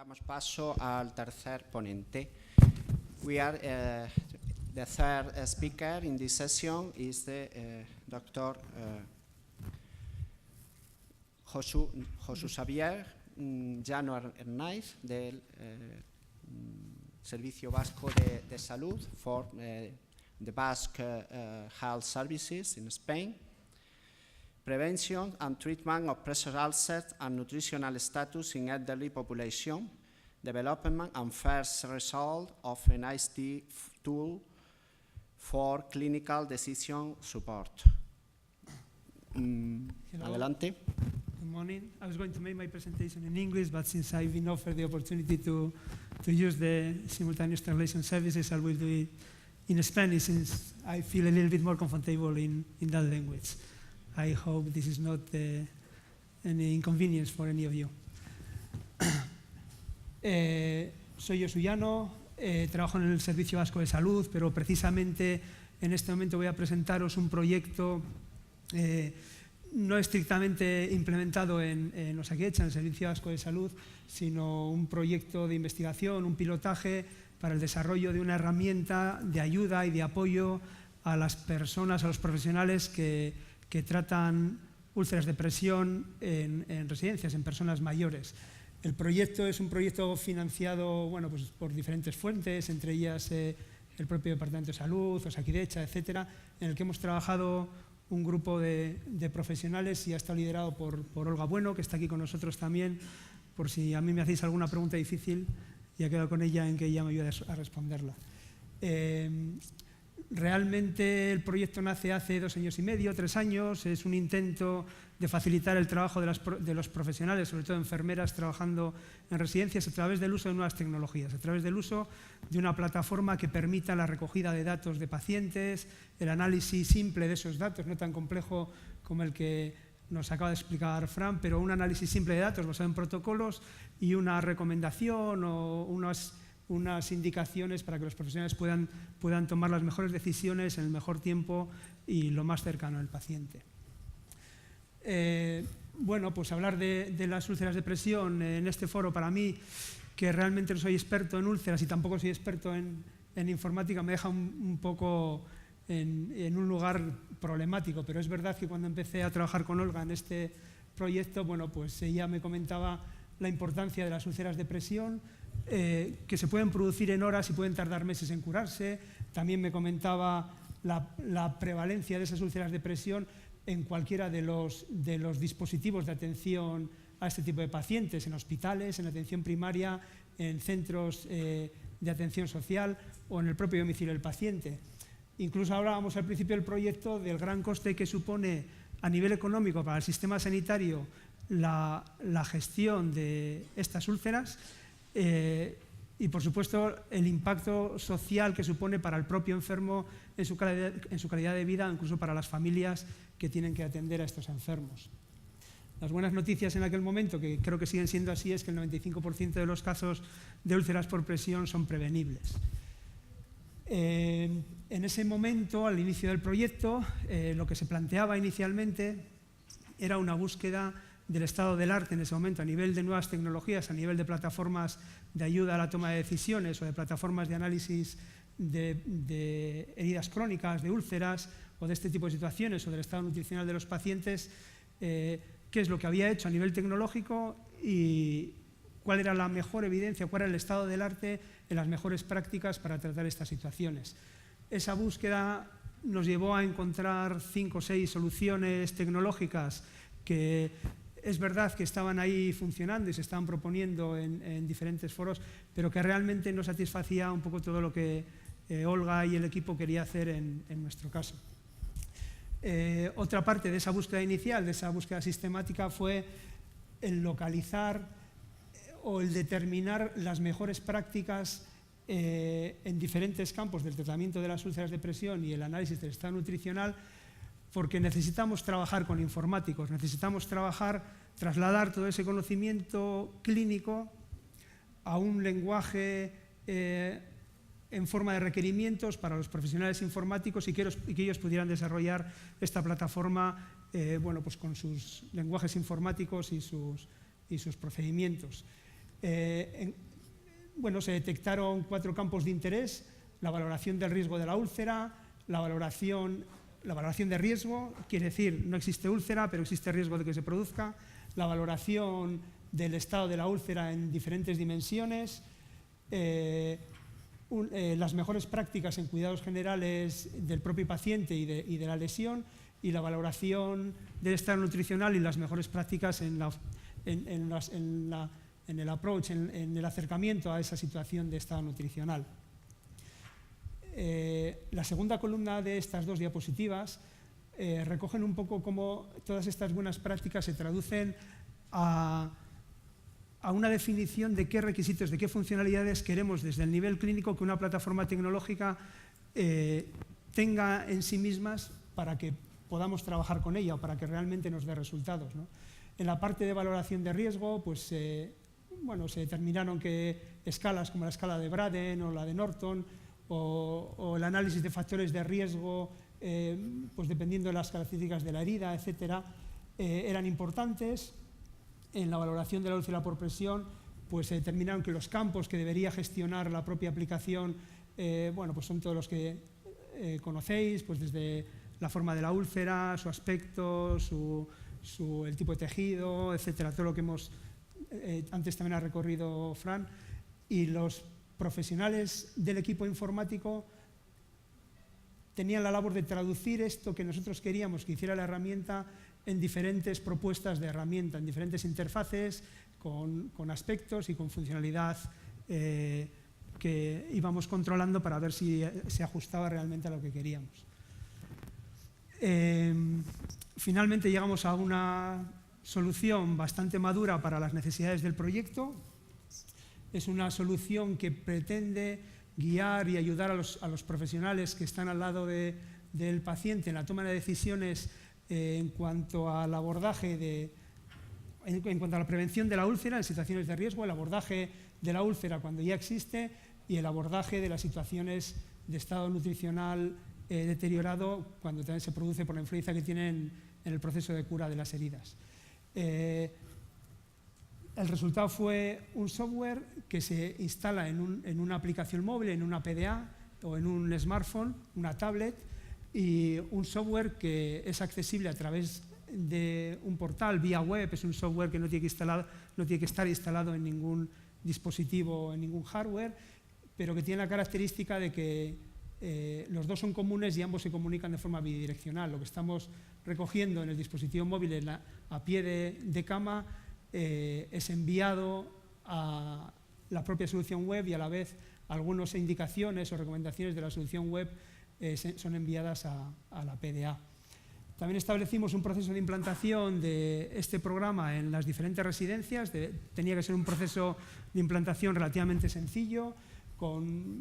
damos paso al tercer ponente. The third speaker in this session is the Dr. Josu Xavier Llano Hernáiz del Servicio Vasco de Salud for the Basque Health Services in Spain. Prevention and treatment of pressure ulcers and nutritional status in elderly population, development and first result of an ICT tool for clinical decision support. Adelante. Good morning. I was going to make my presentation in English, but since I've been offered the opportunity to use the simultaneous translation services, I will do it in Spanish since I feel a little bit more comfortable in that language. I hope this is not any inconvenience for any of you. Soy Josu Llano, trabajo en el Servicio Vasco de Salud, pero precisamente en este momento voy a presentaros un proyecto no estrictamente implementado en Osakidetza, en el Servicio Vasco de Salud, sino un proyecto de investigación, un pilotaje para el desarrollo de una herramienta de ayuda y de apoyo a las personas, a los profesionales que tratan úlceras de presión en residencias, en personas mayores. El proyecto es un proyecto financiado pues por diferentes fuentes, entre ellas el propio Departamento de Salud, Osakidetza, etcétera, en el que hemos trabajado un grupo de profesionales y ha estado liderado por Olga Bueno, que está aquí con nosotros también, por si a mí me hacéis alguna pregunta difícil, y he quedado con ella en que ella me ayude a responderla. Realmente el proyecto nace hace 2 años y medio, 3 años, es un intento de facilitar el trabajo de los profesionales, sobre todo enfermeras trabajando en residencias, a través del uso de nuevas tecnologías, a través del uso de una plataforma que permita la recogida de datos de pacientes, el análisis simple de esos datos, no tan complejo como el que nos acaba de explicar Fran, pero un análisis simple de datos basado en protocolos y una recomendación o unas indicaciones para que los profesionales puedan tomar las mejores decisiones en el mejor tiempo y lo más cercano al paciente. Pues hablar de las úlceras de presión en este foro, para mí, que realmente no soy experto en úlceras y tampoco soy experto en informática, me deja un poco en un lugar problemático, pero es verdad que cuando empecé a trabajar con Olga en este proyecto, pues ella me comentaba la importancia de las úlceras de presión, que se pueden producir en horas y pueden tardar meses en curarse. También me comentaba la prevalencia de esas úlceras de presión en cualquiera de los dispositivos de atención a este tipo de pacientes, en hospitales, en atención primaria, en centros de atención social o en el propio domicilio del paciente. Incluso hablábamos al principio del proyecto del gran coste que supone a nivel económico para el sistema sanitario la gestión de estas úlceras, y por supuesto el impacto social que supone para el propio enfermo en su calidad de vida, incluso para las familias que tienen que atender a estos enfermos. Las buenas noticias en aquel momento, que creo que siguen siendo así, es que el 95% de los casos de úlceras por presión son prevenibles. En ese momento, al inicio del proyecto, lo que se planteaba inicialmente era una búsqueda del estado del arte en ese momento, a nivel de nuevas tecnologías, a nivel de plataformas de ayuda a la toma de decisiones o de plataformas de análisis de heridas crónicas, de úlceras o de este tipo de situaciones o del estado nutricional de los pacientes, qué es lo que había hecho a nivel tecnológico y cuál era la mejor evidencia, cuál era el estado del arte en las mejores prácticas para tratar estas situaciones. Esa búsqueda nos llevó a encontrar 5 o 6 soluciones tecnológicas que es verdad que estaban ahí funcionando y se estaban proponiendo en diferentes foros, pero que realmente no satisfacía un poco todo lo que Olga y el equipo quería hacer en nuestro caso. Otra parte de esa búsqueda inicial, de esa búsqueda sistemática, fue el localizar o el determinar las mejores prácticas en diferentes campos del tratamiento de las úlceras de presión y el análisis del estado nutricional, porque necesitamos trabajar con informáticos, necesitamos trasladar todo ese conocimiento clínico a un lenguaje en forma de requerimientos para los profesionales informáticos y que ellos pudieran desarrollar esta plataforma pues con sus lenguajes informáticos y sus procedimientos. Bueno, se detectaron 4 campos de interés: la valoración del riesgo de la úlcera, la valoración de riesgo, quiere decir, no existe úlcera, pero existe riesgo de que se produzca; la valoración del estado de la úlcera en diferentes dimensiones; las mejores prácticas en cuidados generales del propio paciente y de la lesión; y la valoración del estado nutricional y las mejores prácticas en el approach, en el acercamiento a esa situación de estado nutricional. La segunda columna de estas 2 diapositivas recogen un poco cómo todas estas buenas prácticas se traducen a una definición de qué requisitos, de qué funcionalidades queremos desde el nivel clínico que una plataforma tecnológica tenga en sí mismas para que podamos trabajar con ella o para que realmente nos dé resultados, ¿no? En la parte de valoración de riesgo, pues bueno, se determinaron que escalas como la escala de Braden o la de Norton o el análisis de factores de riesgo, pues dependiendo de las características de la herida, etcétera, eran importantes. En la valoración de la úlcera por presión, pues se determinaron que los campos que debería gestionar la propia aplicación, bueno, pues son todos los que conocéis, pues desde la forma de la úlcera, su aspecto, el tipo de tejido, etcétera, todo lo que hemos antes también ha recorrido Fran. Y los profesionales del equipo informático tenían la labor de traducir esto que nosotros queríamos que hiciera la herramienta en diferentes propuestas de herramienta, en diferentes interfaces, con aspectos y con funcionalidad que íbamos controlando para ver si se ajustaba realmente a lo que queríamos. Finalmente llegamos a una solución bastante madura para las necesidades del proyecto. Es una solución que pretende guiar y ayudar a los profesionales que están al lado del paciente en la toma de decisiones en cuanto al abordaje en cuanto a la prevención de la úlcera en situaciones de riesgo, el abordaje de la úlcera cuando ya existe y el abordaje de las situaciones de estado nutricional deteriorado cuando también se produce por la influencia que tienen en el proceso de cura de las heridas. El resultado fue un software que se instala en una aplicación móvil, en una PDA o en un smartphone, una tablet, y un software que es accesible a través de un portal vía web. Es un software que no tiene que estar instalado en ningún dispositivo, en ningún hardware, pero que tiene la característica de que los dos son comunes y ambos se comunican de forma bidireccional. Lo que estamos recogiendo en el dispositivo móvil a pie de cama es enviado a la propia solución web y a la vez algunas indicaciones o recomendaciones de la solución web son enviadas a la PDA. También establecimos un proceso de implantación de este programa en las diferentes residencias. Tenía que ser un proceso de implantación relativamente sencillo.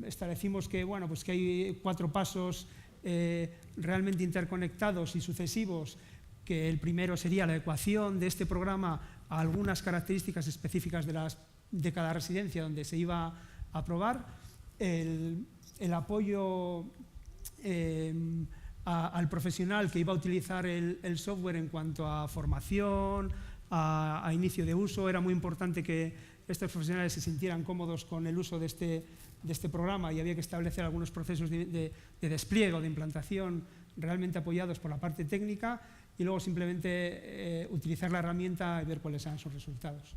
Establecimos que, bueno, pues que hay 4 pasos realmente interconectados y sucesivos, que el primero sería la adecuación de este programa a algunas características específicas de cada residencia donde se iba a probar, el apoyo al profesional que iba a utilizar el software en cuanto a formación, a inicio de uso. Era muy importante que estos profesionales se sintieran cómodos con el uso de este programa y había que establecer algunos procesos de despliegue o de implantación realmente apoyados por la parte técnica y luego simplemente utilizar la herramienta y ver cuáles eran sus resultados.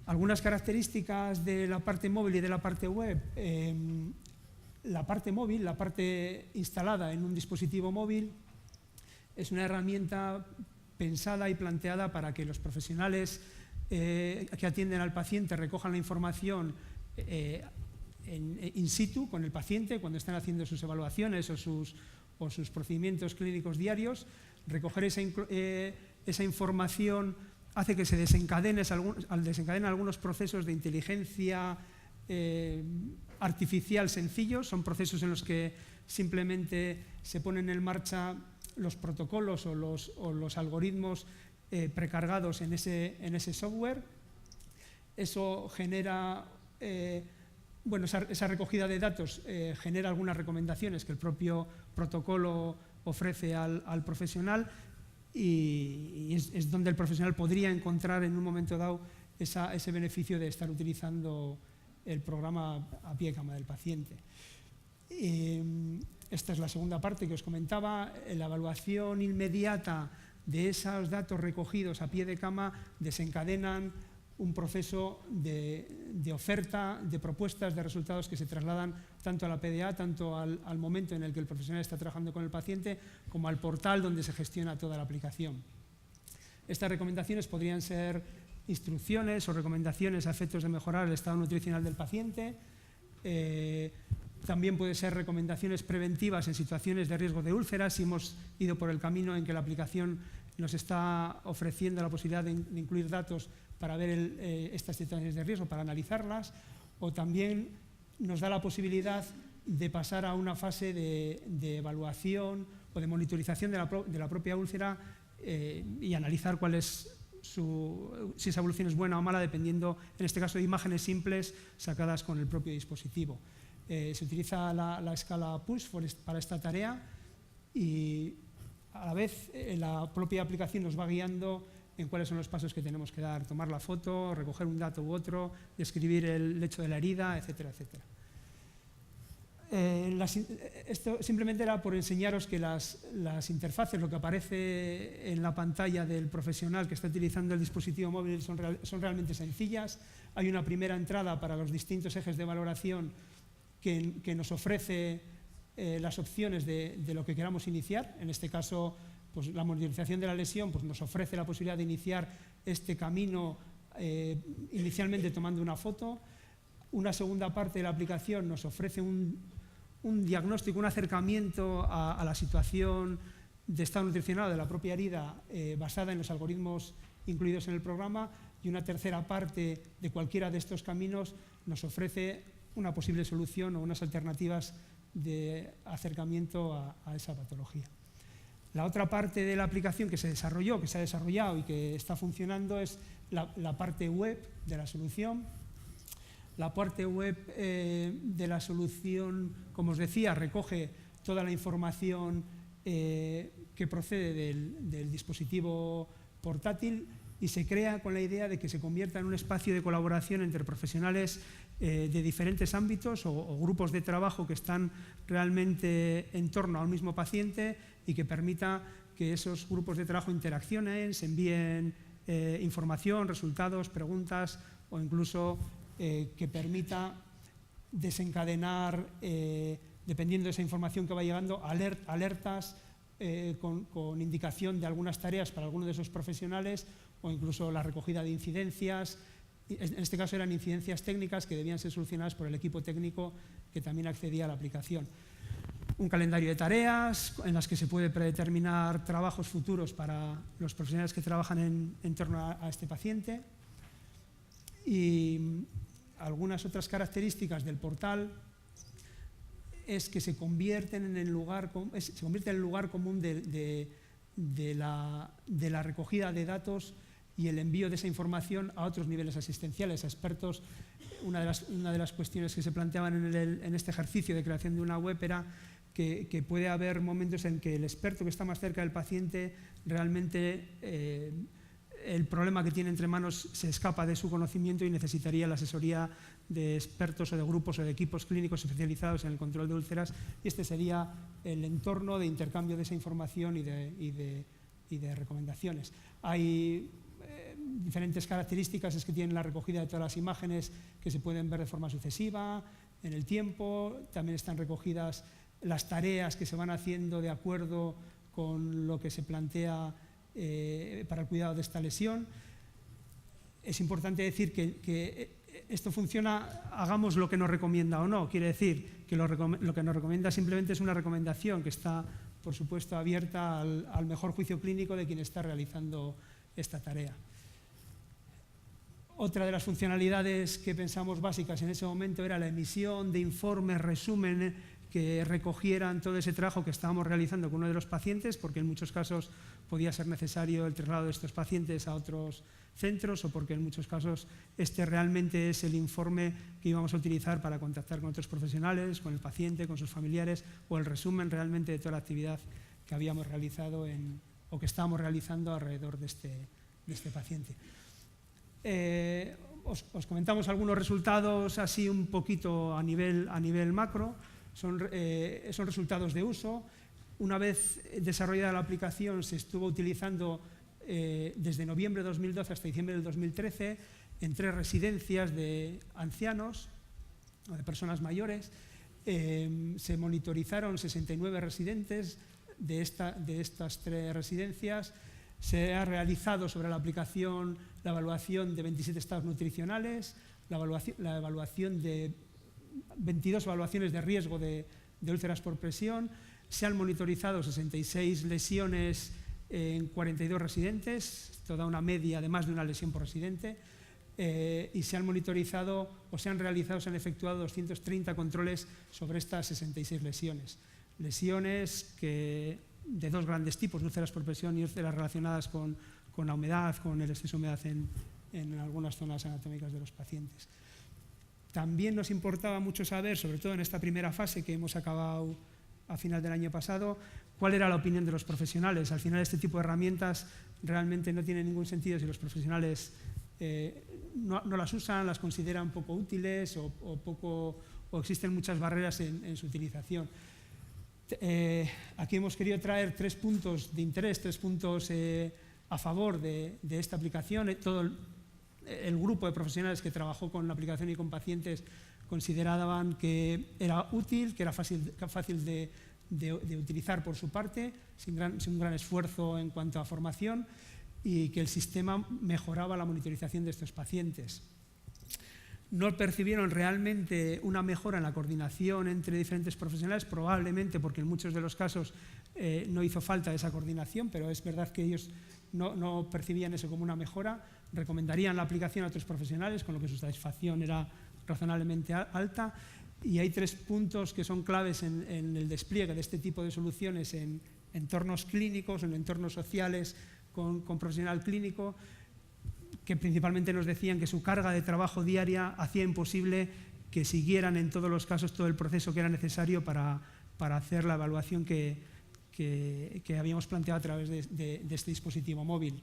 Algunas características de la parte móvil y de la parte web. La parte móvil, la parte instalada en un dispositivo móvil, es una herramienta pensada y planteada para que los profesionales que atienden al paciente recojan la información in situ con el paciente cuando están haciendo sus evaluaciones o sus procedimientos clínicos diarios. Recoger esa información hace que se desencadenen algunos procesos de inteligencia artificial sencillos. Son procesos en los que simplemente se ponen en marcha los protocolos o los algoritmos precargados en ese software. Eso genera, bueno, esa recogida de datos genera algunas recomendaciones que el propio protocolo ofrece al profesional y es donde el profesional podría encontrar en un momento dado ese beneficio de estar utilizando el programa a pie de cama del paciente. Esta es la segunda parte que os comentaba. La evaluación inmediata de esos datos recogidos a pie de cama desencadenan un proceso de oferta, de propuestas, de resultados que se trasladan tanto a la PDA, tanto al momento en el que el profesional está trabajando con el paciente, como al portal donde se gestiona toda la aplicación. Estas recomendaciones podrían ser instrucciones o recomendaciones a efectos de mejorar el estado nutricional del paciente. También puede ser recomendaciones preventivas en situaciones de riesgo de úlceras, si hemos ido por el camino en que la aplicación nos está ofreciendo la posibilidad de incluir datos para ver estas situaciones de riesgo, para analizarlas, o también nos da la posibilidad de pasar a una fase de evaluación o de monitorización de la propia úlcera y analizar cuál es si esa evolución es buena o mala, dependiendo, en este caso, de imágenes simples sacadas con el propio dispositivo. Se utiliza la escala PUSH para esta tarea y a la vez la propia aplicación nos va guiando en cuáles son los pasos que tenemos que dar: tomar la foto, recoger un dato u otro, describir el hecho de la herida, etcétera, etcétera. Esto simplemente era por enseñaros que las interfaces, lo que aparece en la pantalla del profesional que está utilizando el dispositivo móvil, son realmente sencillas. Hay una primera entrada para los distintos ejes de valoración que nos ofrece las opciones de lo que queramos iniciar. En este caso, pues, la monitorización de la lesión, pues, nos ofrece la posibilidad de iniciar este camino inicialmente tomando una foto. Una segunda parte de la aplicación nos ofrece un diagnóstico, un acercamiento a la situación de estado nutricional de la propia herida basada en los algoritmos incluidos en el programa, y una tercera parte de cualquiera de estos caminos nos ofrece una posible solución o unas alternativas de acercamiento a esa patología. La otra parte de la aplicación que se ha desarrollado y que está funcionando es la parte web de la solución. La parte web de la solución, como os decía, recoge toda la información que procede del dispositivo portátil y se crea con la idea de que se convierta en un espacio de colaboración entre profesionales de diferentes ámbitos o grupos de trabajo que están realmente en torno al mismo paciente, y que permita que esos grupos de trabajo interaccionen, se envíen información, resultados, preguntas, o incluso que permita desencadenar, dependiendo de esa información que va llegando, alertas con indicación de algunas tareas para alguno de esos profesionales, o incluso la recogida de incidencias. En este caso eran incidencias técnicas que debían ser solucionadas por el equipo técnico que también accedía a la aplicación. Un calendario de tareas en las que se puede predeterminar trabajos futuros para los profesionales que trabajan en torno a este paciente. Y algunas otras características del portal es que se convierte en el lugar común de la recogida de datos y el envío de esa información a otros niveles asistenciales, a expertos. Una de las cuestiones que se planteaban en este ejercicio de creación de una web era que puede haber momentos en que el experto que está más cerca del paciente realmente el problema que tiene entre manos se escapa de su conocimiento y necesitaría la asesoría de expertos o de grupos o de equipos clínicos especializados en el control de úlceras, y este sería el entorno de intercambio de esa información y de recomendaciones. Hay diferentes características que tienen la recogida de todas las imágenes, que se pueden ver de forma sucesiva en el tiempo. También están recogidas las tareas que se van haciendo de acuerdo con lo que se plantea para el cuidado de esta lesión. Es importante decir que esto funciona, hagamos lo que nos recomienda o no. Quiere decir que lo que nos recomienda simplemente es una recomendación que está, por supuesto, abierta al mejor juicio clínico de quien está realizando esta tarea. Otra de las funcionalidades que pensamos básicas en ese momento era la emisión de informes, resumen, que recogieran todo ese trabajo que estábamos realizando con uno de los pacientes, porque en muchos casos podía ser necesario el traslado de estos pacientes a otros centros, o porque en muchos casos este realmente es el informe que íbamos a utilizar para contactar con otros profesionales, con el paciente, con sus familiares, o el resumen realmente de toda la actividad que habíamos realizado o que estábamos realizando alrededor de este paciente. Os comentamos algunos resultados así un poquito a nivel macro. Son resultados de uso. Una vez desarrollada la aplicación, se estuvo utilizando desde noviembre de 2012 hasta diciembre del 2013 en 3 residencias de ancianos o de personas mayores. Se monitorizaron 69 residentes de estas 3 residencias. Se ha realizado sobre la aplicación la evaluación de 27 estados nutricionales, la evaluación de 22 evaluaciones de riesgo de úlceras por presión. Se han monitorizado 66 lesiones en 42 residentes, esto da una media de más de una lesión por residente, y se han monitorizado o se han efectuado 230 controles sobre estas 66 lesiones. Lesiones de 2 grandes tipos, úlceras por presión y úlceras relacionadas con la humedad, con el exceso de humedad en algunas zonas anatómicas de los pacientes. También nos importaba mucho saber, sobre todo en esta primera fase que hemos acabado a final del año pasado, cuál era la opinión de los profesionales. Al final este tipo de herramientas realmente no tienen ningún sentido si los profesionales no las usan, las consideran poco útiles o existen muchas barreras en su utilización. Aquí hemos querido traer 3 puntos de interés, 3 puntos a favor de esta aplicación. Todo el grupo de profesionales que trabajó con la aplicación y con pacientes consideraban que era útil, que era fácil de utilizar por su parte, sin un gran esfuerzo en cuanto a formación, y que el sistema mejoraba la monitorización de estos pacientes. No percibieron realmente una mejora en la coordinación entre diferentes profesionales, probablemente porque en muchos de los casos no hizo falta esa coordinación, pero es verdad que ellos no percibían eso como una mejora. Recomendarían la aplicación a otros profesionales, con lo que su satisfacción era razonablemente alta. Y hay 3 puntos que son claves en el despliegue de este tipo de soluciones en entornos clínicos, en entornos sociales con profesional clínico, que principalmente nos decían que su carga de trabajo diaria hacía imposible que siguieran en todos los casos todo el proceso que era necesario para hacer la evaluación que habíamos planteado a través de este dispositivo móvil.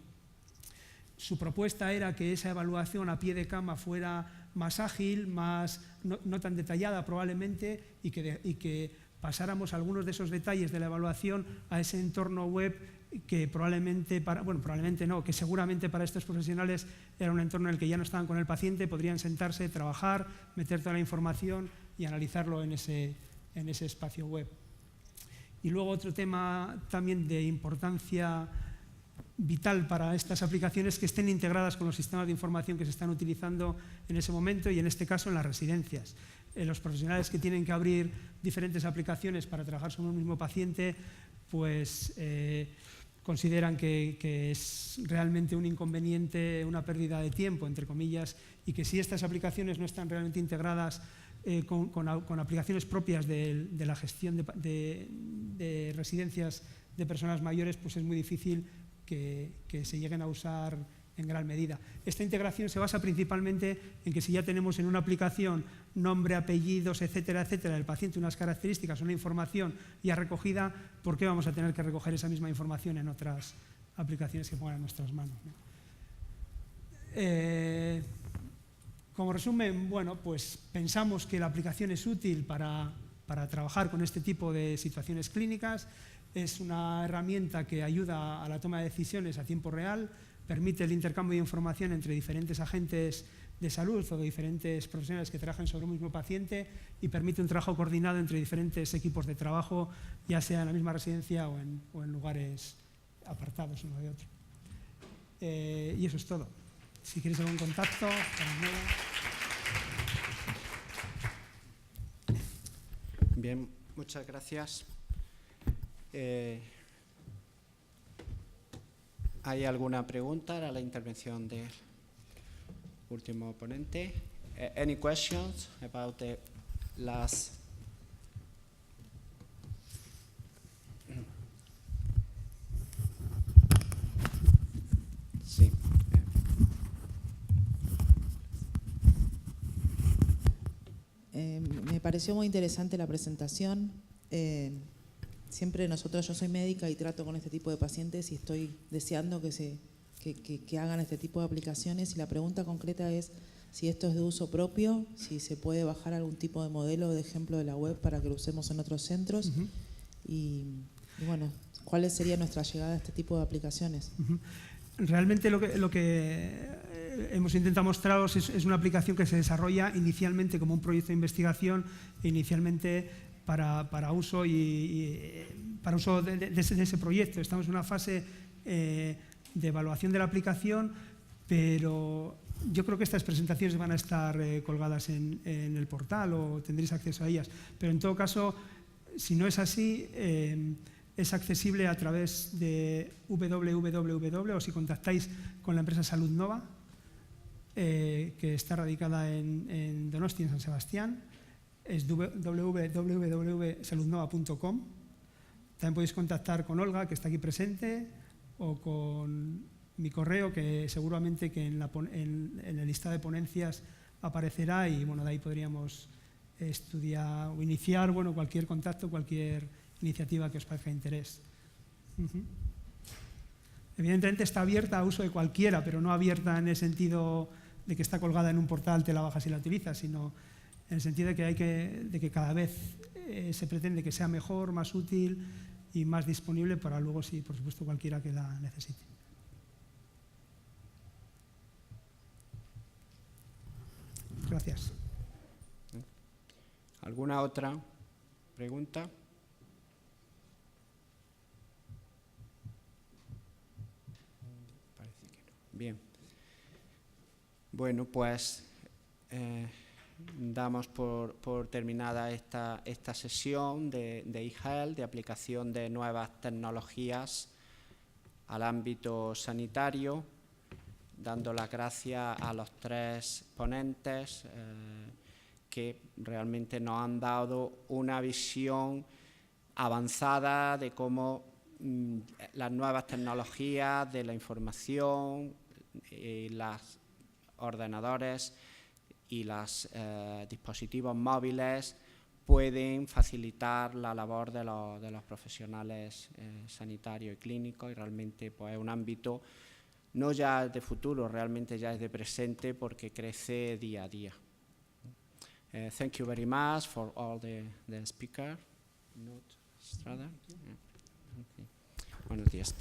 Su propuesta era que esa evaluación a pie de cama fuera más ágil, no tan detallada probablemente, y que pasáramos algunos de esos detalles de la evaluación a ese entorno web que que seguramente para estos profesionales era un entorno en el que ya no estaban con el paciente, podrían sentarse, trabajar, meter toda la información y analizarlo en ese espacio web. Y luego otro tema también de importancia vital para estas aplicaciones, que estén integradas con los sistemas de información que se están utilizando en ese momento, y en este caso en las residencias. Los profesionales que tienen que abrir diferentes aplicaciones para trabajar sobre un mismo paciente, pues consideran que es realmente un inconveniente, una pérdida de tiempo, entre comillas, y que si estas aplicaciones no están realmente integradas con aplicaciones propias de la gestión de residencias de personas mayores, pues es muy difícil que se lleguen a usar en gran medida. Esta integración se basa principalmente en que si ya tenemos en una aplicación nombre, apellidos, etcétera, etcétera, del paciente, unas características, una información ya recogida, ¿por qué vamos a tener que recoger esa misma información en otras aplicaciones que pongan en nuestras manos, ¿no? Como resumen, bueno, pues pensamos que la aplicación es útil para trabajar con este tipo de situaciones clínicas. Es una herramienta que ayuda a la toma de decisiones a tiempo real, permite el intercambio de información entre diferentes agentes de salud o de diferentes profesionales que trabajan sobre un mismo paciente, y permite un trabajo coordinado entre diferentes equipos de trabajo, ya sea en la misma residencia o en lugares apartados uno de otro. Y eso es todo. Si queréis algún contacto, Bien, muchas gracias. ¿Hay alguna pregunta a la intervención del último ponente? Any questions about the last? Sí. Me pareció muy interesante la presentación. Siempre yo soy médica y trato con este tipo de pacientes, y estoy deseando que que hagan este tipo de aplicaciones, y la pregunta concreta es si esto es de uso propio, si se puede bajar algún tipo de modelo de ejemplo de la web para que lo usemos en otros centros, y bueno, ¿cuál sería nuestra llegada a este tipo de aplicaciones? Realmente lo que hemos intentado mostraros es una aplicación que se desarrolla inicialmente como un proyecto de investigación, inicialmente para uso para uso de ese proyecto. Estamos en una fase de evaluación de la aplicación, pero yo creo que estas presentaciones van a estar colgadas en el portal o tendréis acceso a ellas. Pero en todo caso, si no es así, es accesible a través de www, o si contactáis con la empresa Salud Nova, que está radicada en Donosti, en San Sebastián, es www.saludnova.com. También podéis contactar con Olga, que está aquí presente, o con mi correo, que seguramente que en el listado de ponencias aparecerá, y bueno, de ahí podríamos estudiar o iniciar cualquier contacto, cualquier iniciativa que os parezca de interés. Evidentemente está abierta a uso de cualquiera, pero no abierta en el sentido de que está colgada en un portal, te la bajas y la utilizas, sino en el sentido de que cada vez se pretende que sea mejor, más útil y más disponible para luego, sí, por supuesto, cualquiera que la necesite. Gracias. ¿Alguna otra pregunta? Parece que no. Bien. Bueno, pues damos por terminada esta sesión de eHealth, de aplicación de nuevas tecnologías al ámbito sanitario, dando las gracias a los tres ponentes que realmente nos han dado una visión avanzada de cómo las nuevas tecnologías de la información, los ordenadores y los dispositivos móviles pueden facilitar la labor de los profesionales sanitarios y clínicos, y realmente pues, es un ámbito no ya de futuro, realmente ya es de presente porque crece día a día. Thank you very much for all the speakers. Buenos días.